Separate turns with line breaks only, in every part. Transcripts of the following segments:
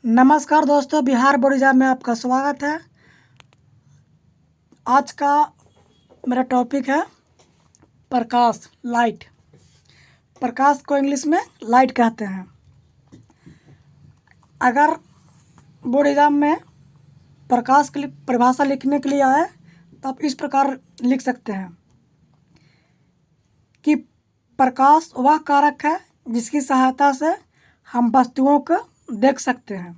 नमस्कार दोस्तों, Bihar board exam में आपका स्वागत है। आज का मेरा टॉपिक है प्रकाश, लाइट। प्रकाश को इंग्लिश में लाइट कहते हैं। अगर बोर्ड एग्जाम में प्रकाश की परिभाषा लिखने के लिए आए तो आप इस प्रकार लिख सकते हैं कि प्रकाश वह कारक है जिसकी सहायता से हम वस्तुओं को देख सकते हैं।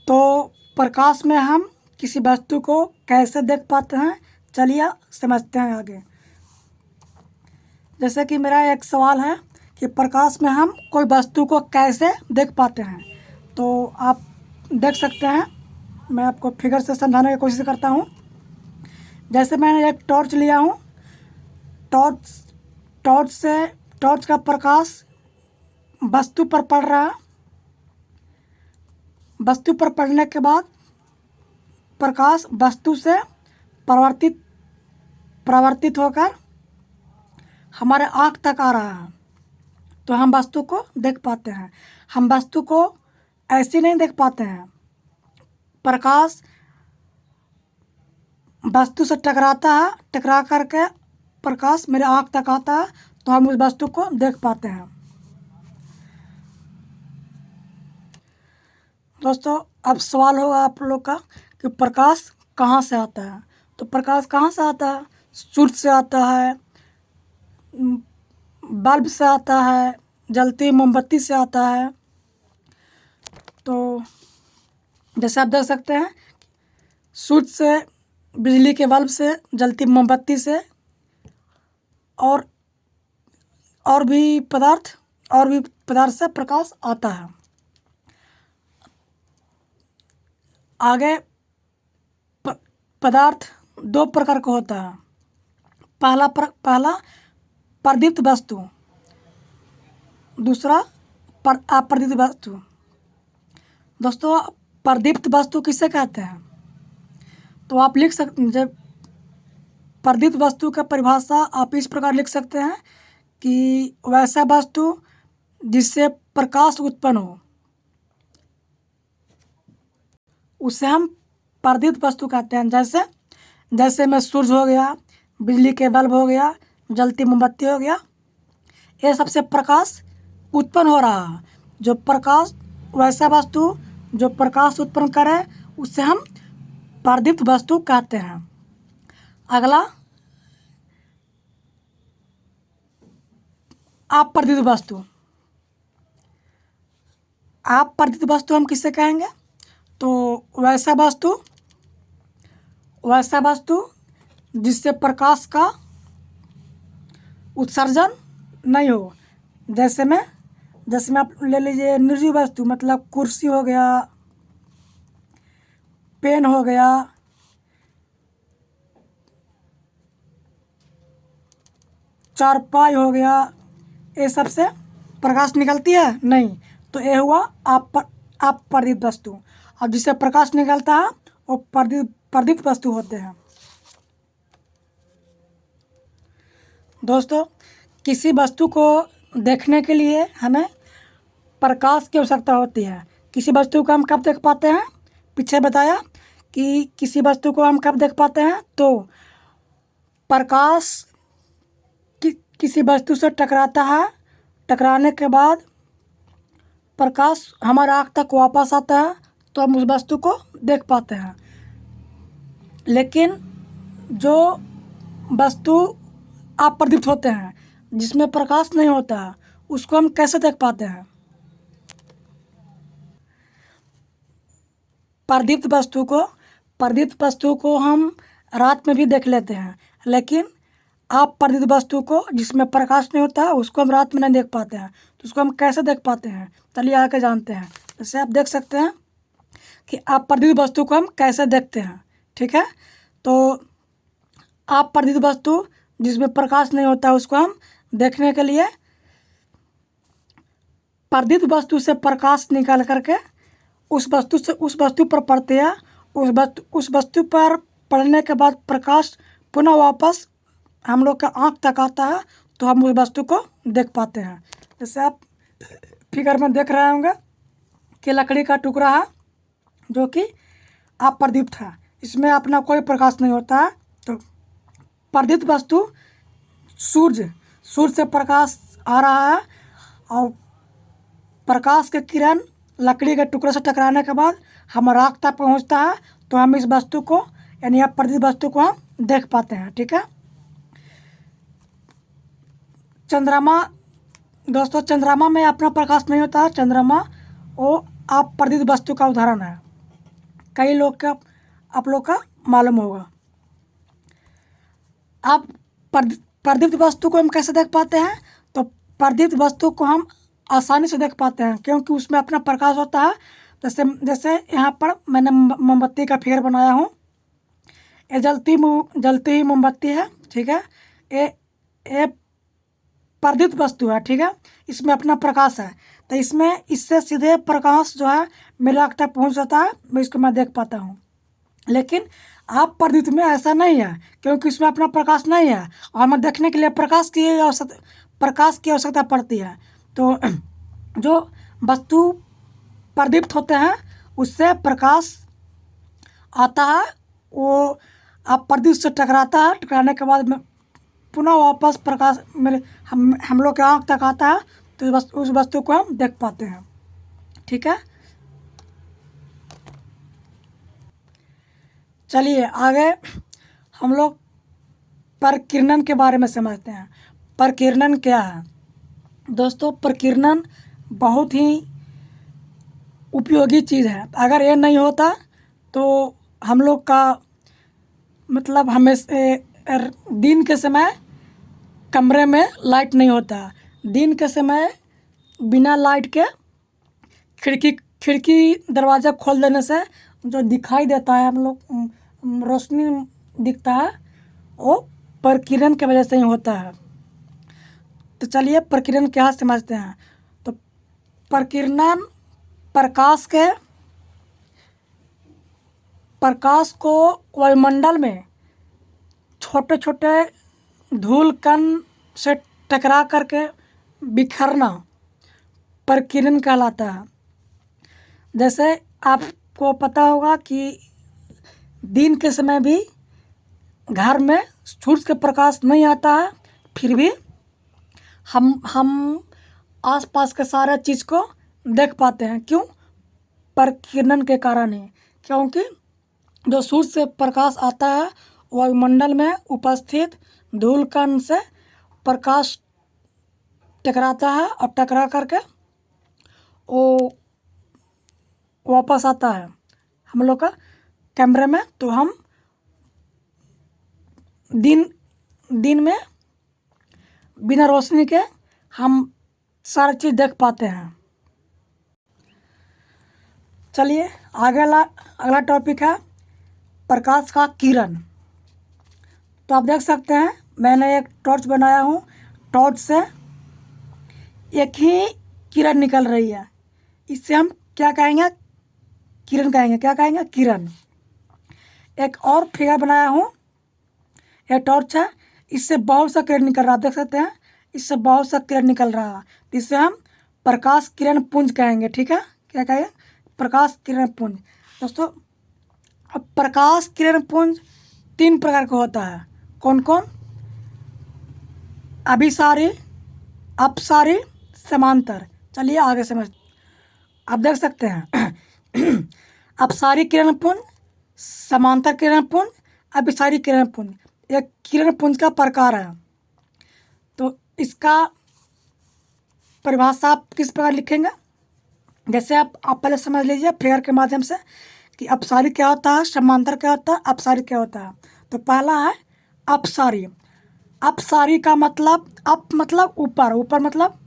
तो प्रकाश में हम किसी वस्तु को कैसे देख पाते हैं, चलिए समझते हैं आगे। जैसे कि मेरा एक सवाल है कि प्रकाश में हम कोई वस्तु को कैसे देख पाते हैं, तो आप देख सकते हैं। मैं आपको फिगर से समझाने की कोशिश करता हूँ। जैसे मैंने एक टॉर्च लिया हूँ। टॉर्च का प्रकाश वस्तु पर पड़ रहा है। वस्तु पर पड़ने के बाद प्रकाश वस्तु से परावर्तित होकर हमारे आँख तक आ रहा है, तो हम वस्तु को देख पाते हैं। हम वस्तु को ऐसे नहीं देख पाते हैं। प्रकाश वस्तु से टकराता है, टकरा करके प्रकाश मेरे आँख तक आता है, तो हम उस वस्तु को देख पाते हैं। दोस्तों, अब सवाल होगा आप लोग का कि प्रकाश कहाँ से आता है। तो प्रकाश कहाँ से आता है? सूर्य से आता है, बल्ब से आता है, जलती मोमबत्ती से आता है। तो जैसे आप देख सकते हैं, सूर्य से, बिजली के बल्ब से, जलती मोमबत्ती से और भी पदार्थ से प्रकाश आता है। आगे पदार्थ दो प्रकार का होता है। पहला प्रदीप्त वस्तु, दूसरा अप्रदीप्त वस्तु। दोस्तों, प्रदीप्त वस्तु किसे कहते हैं? तो आप लिख सकते हैं, जब प्रदीप्त वस्तु का परिभाषा आप इस प्रकार लिख सकते हैं कि वैसा वस्तु जिससे प्रकाश उत्पन्न हो, उसे हम प्रदीप्त वस्तु कहते हैं। जैसे में सूर्य हो गया, बिजली के बल्ब हो गया, जलती मोमबत्ती हो गया, ये सबसे प्रकाश उत्पन्न हो रहा है। जो प्रकाश, वैसा वस्तु जो प्रकाश उत्पन्न करे, उसे हम प्रदीप्त वस्तु कहते हैं। अगला अप्रदीप्त वस्तु। अप्रदीप्त वस्तु हम किसे कहेंगे? तो वैसा वस्तु जिससे प्रकाश का उत्सर्जन नहीं हो। जैसे में आप ले लीजिए निर्जीव वस्तु, मतलब कुर्सी हो गया, पेन हो गया, चारपाई हो गया, ये सब से प्रकाश निकलती है नहीं। तो ये हुआ अप्रदीप्त वस्तु। और जिससे प्रकाश निकलता है वो प्रदीप्त वस्तु होते हैं। दोस्तों, किसी वस्तु को देखने के लिए हमें प्रकाश की आवश्यकता होती है। किसी वस्तु को हम कब देख पाते हैं? पीछे बताया कि किसी वस्तु को हम कब देख पाते हैं, तो प्रकाश किसी वस्तु से टकराता है, टकराने के बाद प्रकाश हमारे आँख तक वापस आता है, तो हम उस वस्तु को देख पाते हैं। लेकिन जो वस्तु अप्रदीप्त होते हैं, जिसमें प्रकाश नहीं होता है, उसको हम कैसे देख पाते हैं? प्रदीप्त वस्तु को हम रात में भी देख लेते हैं, लेकिन अप्रदीप्त वस्तु को, जिसमें प्रकाश नहीं होता है, उसको हम रात में नहीं देख पाते हैं। तो उसको हम कैसे देख पाते हैं, चलिए आके जानते हैं। जैसे आप देख सकते हैं कि अप्रदीप्त वस्तु को हम कैसे देखते हैं। ठीक है, तो अप्रदीप्त वस्तु जिसमें प्रकाश नहीं होता है, उसको हम देखने के लिए प्रदीप्त वस्तु से प्रकाश निकाल करके उस वस्तु पर पड़ते हैं। उस वस्तु पर पड़ने के बाद प्रकाश पुनः वापस हम लोग का आँख तक आता है, तो हम उस वस्तु को देख पाते हैं। जैसे आप फिगर में देख रहे होंगे कि लकड़ी का टुकड़ा है जो कि अप्रदीप्त है, इसमें अपना कोई प्रकाश नहीं होता है। तो प्रदीप्त वस्तु सूर्य से प्रकाश आ रहा है और प्रकाश के किरण लकड़ी के टुकड़े से टकराने के बाद हमारे आँख तक पहुँचता है, तो हम इस वस्तु को यानी अप्रदीप्त वस्तु को हम देख पाते हैं। ठीक है चंद्रमा, दोस्तों चंद्रमा में अपना प्रकाश नहीं होता है। चंद्रमा वो अप्रदीप्त वस्तु का उदाहरण है, कई लोग का आप लोग का मालूम होगा। अब प्रदीप्त वस्तु को हम कैसे देख पाते हैं? तो प्रदीप्त वस्तु को हम आसानी से देख पाते हैं क्योंकि उसमें अपना प्रकाश होता है। जैसे जैसे यहाँ पर मैंने मोमबत्ती का फिगर बनाया हूँ, ये जलती हुई मोमबत्ती है। ठीक है, ये प्रदीप्त वस्तु है। ठीक है, इसमें अपना प्रकाश है, तो इससे सीधे प्रकाश जो है मेरे आँख तक पहुँच जाता है, मैं देख पाता हूँ। लेकिन अप्रदीप्त में ऐसा नहीं है क्योंकि इसमें अपना प्रकाश नहीं है और हमें देखने के लिए प्रकाश की आवश्यकता पड़ती है। तो जो वस्तु प्रदीप्त होते हैं उससे प्रकाश आता है, वो अप्रदीप्त से टकराता है, टकराने के बाद में पुनः वापस प्रकाश हम लोग के आँख तक आता है, तो उस वस्तु को हम देख पाते हैं। ठीक है, चलिए आगे हम लोग प्रकीर्णन के बारे में समझते हैं। प्रकीर्णन क्या है? दोस्तों प्रकीर्णन बहुत ही उपयोगी चीज़ है। अगर ये नहीं होता तो हम लोग का मतलब हमेशा दिन के समय कमरे में लाइट नहीं होता, दिन के समय बिना लाइट के खिड़की दरवाज़ा खोल देने से जो दिखाई देता है हम लोग रोशनी दिखता है, वो प्रकीर्णन की वजह से ही होता है। तो चलिए प्रकीर्णन क्या समझते हैं। तो प्रकीर्णन प्रकाश को वायुमंडल में छोटे छोटे धूल कण से टकरा करके बिखरना प्रकीर्णन कहलाता है। जैसे आपको पता होगा कि दिन के समय भी घर में सूर्य का प्रकाश नहीं आता है, फिर भी हम आसपास के सारे चीज़ को देख पाते हैं। क्यों? प्रकीर्णन के कारण ही। क्योंकि जो सूर्य से प्रकाश आता है वायुमंडल में उपस्थित धूल कण से प्रकाश टकराता है और टकरा करके वो वापस आता है हम लोग का कैमरे में, तो हम दिन में बिना रोशनी के हम सारी चीज़ देख पाते हैं। चलिए अगला टॉपिक है प्रकाश का किरण। तो आप देख सकते हैं मैंने एक टॉर्च बनाया हूँ, टॉर्च से एक ही किरण निकल रही है, इससे हम क्या कहेंगे? किरण कहेंगे। क्या कहेंगे? किरण। एक और फिगर बनाया हूँ, यह टॉर्च है, इससे बहुत सा किरण निकल रहा है, देख सकते हैं इससे बहुत सा किरण निकल रहा है, इससे हम प्रकाश किरण पुंज कहेंगे। ठीक है, क्या कहेंगे? प्रकाश किरण पुंज। दोस्तों अब प्रकाश किरण पुंज 3 प्रकार का होता है। कौन कौन? अभिसारी, अपसारी, समांतर। चलिए आगे समझ। आप देख सकते हैं अपसारी किरण पुंज, समांतर किरण पुंज, अभिसारी किरण पुंज, यह किरण पुंज का प्रकार है। तो इसका परिभाषा आप किस प्रकार लिखेंगे? जैसे आप पहले समझ लीजिए फिगर के माध्यम से कि अपसारी क्या होता है, समांतर क्या होता है, अपसारी क्या होता है। तो पहला है अपसारी। अपसारी का मतलब मतलब ऊपर, ऊपर मतलब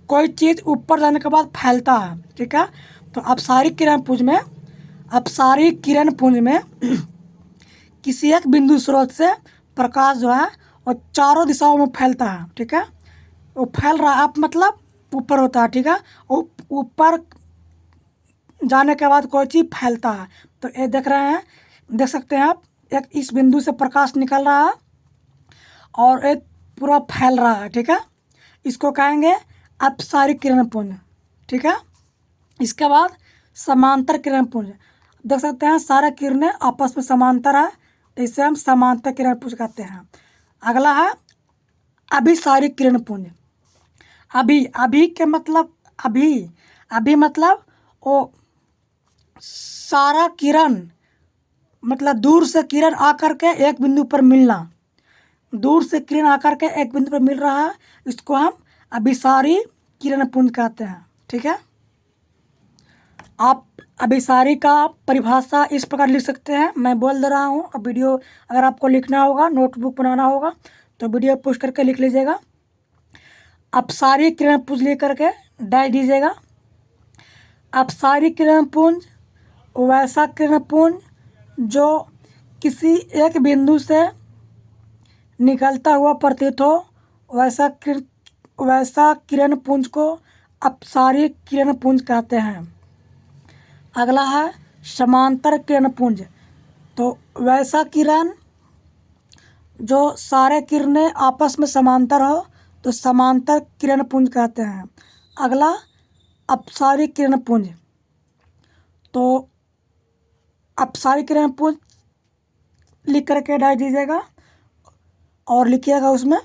कोई चीज़ ऊपर जाने के बाद फैलता है। ठीक है, तो अपसारी किरण पुंज में किसी एक बिंदु स्रोत से प्रकाश जो है वो चारों दिशाओं में फैलता है। ठीक है, वो फैल रहा है, मतलब ऊपर होता है। ठीक है, ऊपर जाने के बाद कोई चीज़ फैलता है। तो ये देख सकते हैं आप, एक इस बिंदु से प्रकाश निकल रहा है और एक पूरा फैल रहा है। ठीक है, इसको कहेंगे अपसारिक किरण पुंज, ठीक है। इसके बाद समांतर किरण पुंज, देख सकते हैं सारे किरणें आपस में समांतर है, तो इसे हम समांतर किरण पुंज कहते हैं। अगला है अभिसारिक किरण पुंज। अभी के मतलब अभी मतलब वो सारा किरण, मतलब दूर से किरण आकर के एक बिंदु पर मिलना, दूर से किरण आकर के एक बिंदु पर मिल रहा है, इसको हम अभिसारी किरण पुंज कहते हैं, ठीक है। आप अभिसारी का परिभाषा इस प्रकार लिख सकते हैं, मैं बोल दे रहा हूँ। अब वीडियो अगर आपको लिखना होगा, नोटबुक बनाना होगा, तो वीडियो पुश करके लिख लीजिएगा। अपसारी किरण पुंज लिख करके डैश दीजिएगा। अपसारी किरण पुंज वैसा किरण पुंज जो किसी एक बिंदु से निकलता हुआ प्रतीत हो, वैसा किरण पुंज को अपसारी किरण पुंज कहते हैं। अगला है समांतर किरण पुंज, तो वैसा किरण जो सारे किरणें आपस में समांतर हो, तो समांतर किरण पुंज कहते हैं। अगला अपसारी किरण पुंज, तो अपसारी किरण पुंज लिख करके डाल दीजिएगा और लिखिएगा उसमें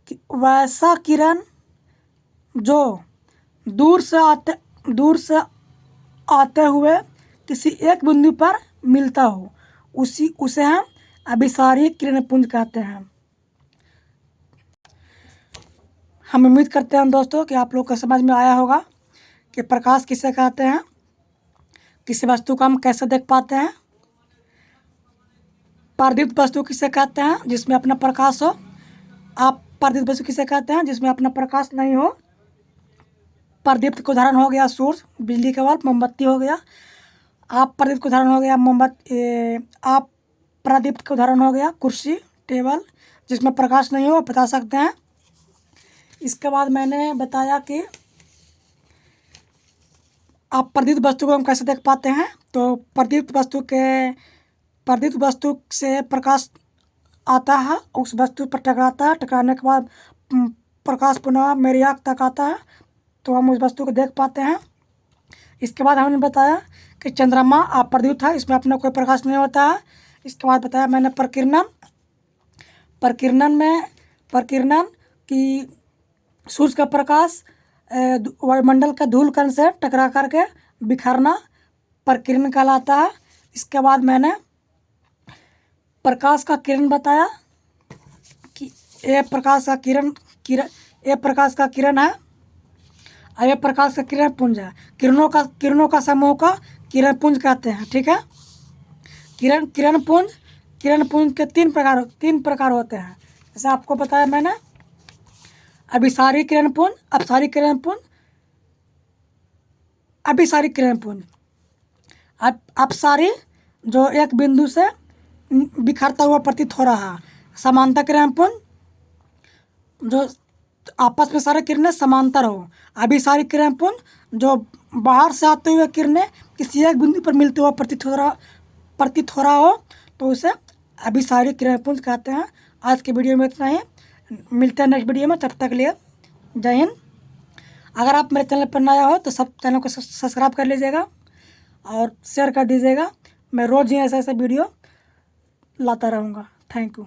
कि वैसा किरण जो दूर से आते हुए किसी एक बिंदु पर मिलता हो, उसे हम अभिसारी किरण पुंज कहते हैं। हम उम्मीद करते हैं दोस्तों कि आप लोग को समझ में आया होगा कि प्रकाश किसे कहते हैं, किसी वस्तु को हम कैसे देख पाते हैं। प्रदीप्त वस्तु किसे कहते हैं, जिसमें अपना प्रकाश हो। आप प्रदीप्त वस्तु किसे कहते हैं, जिसमें अपना प्रकाश नहीं हो। प्रदीप्त का उदाहरण हो गया सूर्य, बिजली का बल्ब, मोमबत्ती हो गया। आप प्रदीप्त का उदाहरण हो गया आप प्रदीप्त का उदाहरण हो गया कुर्सी, टेबल, जिसमें प्रकाश नहीं हो, बता सकते हैं। इसके बाद मैंने बताया कि आप प्रदीप्त वस्तु को हम कैसे देख पाते हैं। तो प्रदीप्त वस्तु से प्रकाश आता है, उस वस्तु पर टकराता है, टकराने के बाद प्रकाश पुनः मेरी आँख तक आता है, तो हम उस वस्तु को देख पाते हैं। इसके बाद हमने बताया कि चंद्रमा अप्रदीप्त है, इसमें अपना कोई प्रकाश नहीं होता है। इसके बाद बताया मैंने प्रकीर्णन की सूर्य का प्रकाश वायुमंडल का धूल कण से टकरा करके बिखरना प्रकीर्णन कहलाता है। इसके बाद मैंने प्रकाश का किरण बताया कि ये प्रकाश का किरण है और ये प्रकाश का किरण पुंज है। किरणों का समूह का किरण पुंज कहते हैं, ठीक है। किरण पुंज के तीन प्रकार होते हैं, जैसे आपको बताया मैंने। अभिसारी किरण पुंज, अपसारी किरण पुंज, अभिसारी किरण पुंज। अपसारी जो एक बिंदु से बिखरता हुआ प्रतीत हो रहा है। समांतर किरण पुंज जो आपस में सारे किरणें समांतर हो। अभिसारी किरण पुंज जो बाहर से आते हुए किरणें किसी एक बिंदु पर मिलते हुए प्रतीत हो रहा हो, तो उसे अभिसारी किरण पुंज कहते हैं। आज के वीडियो में इतना ही, मिलते हैं नेक्स्ट वीडियो में, तब तक लिए जय हिंद। अगर आप मेरे चैनल पर नया हो तो सब चैनल को सब्सक्राइब कर लीजिएगा और शेयर कर दीजिएगा। मैं रोज़ ही ऐसा वीडियो लाता रहूँगा। Thank you.